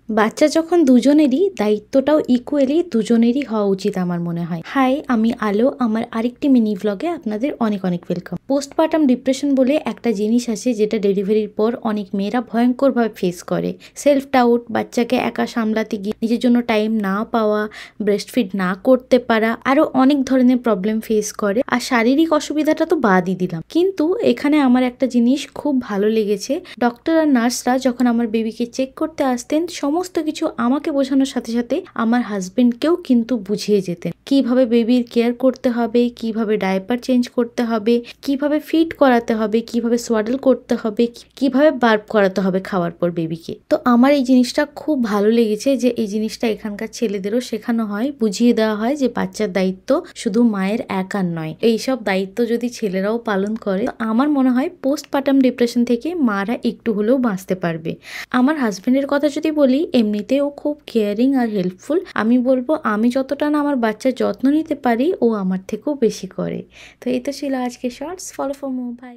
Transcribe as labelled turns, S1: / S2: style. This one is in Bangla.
S1: বাচ্চা যখন দুজনেরই, দায়িত্বটাও ইকুয়ালি দুজনেরই হওয়া উচিত আমার মনে হয়। হাই, আমি আলো। আমার আরেকটি মিনি ভ্লগে আপনাদের অনেক অনেক ওয়েলকাম। পোস্টপার্টাম ডিপ্রেশন বলে একটা জিনিস আছে যেটা ডেলিভারির পর অনেক মেয়েরা ভয়ঙ্করভাবে ফেস করে। সেলফ ডাউট, বাচ্চাকে একা সামলাতে গিয়ে নিজের জন্য টাইম না পাওয়া, ব্রেস্ট ফিড না করতে পারা, আরো অনেক ধরনের প্রবলেম ফেস করে। আর শারীরিক অসুবিধাটা তো বাদই দিলাম, কিন্তু এখানে আমার একটা জিনিস খুব ভালো লেগেছে। ডক্টর আর নার্সরা যখন আমার বেবিকে চেক করতে আসতেন, সমস্ত কিছু আমাকে বোঝানোর সাথে সাথে আমার হাজবেন্ডকেও কিন্তু বুঝিয়ে যেতেন কিভাবে বেবির কেয়ার করতে হবে, কিভাবে ডায়পার চেঞ্জ করতে হবে, কিভাবে ফিড করাতে হবে, কিভাবে সোয়াডল করতে হবে, কিভাবে বার্প করাতে হবে খাওয়ার পর বেবিকে। তো আমার এই জিনিসটা খুব ভালো লেগেছে যে এই জিনিসটা এখানকার ছেলেদেরও শেখানো হয়, বুঝিয়ে দেওয়া হয় যে বাচ্চার দায়িত্ব শুধু মায়ের একার নয়। এইসব দায়িত্ব যদি ছেলেরাও পালন করে, আমার মনে হয় পোস্টপার্টাম ডিপ্রেশন থেকে মারা একটু হলেও বাঁচতে পারবে। আমার হাজবেন্ডের কথা যদি বলি, এমনিতে ও খুব কেয়ারিং আর হেল্পফুল। আমি বলবো আমি যতটা না আমার বাচ্চার যত্ন নিতে পারি, ও আমার থেকেও বেশি করে। তো এই তো ছিল আজকে shorts. Follow for more. By.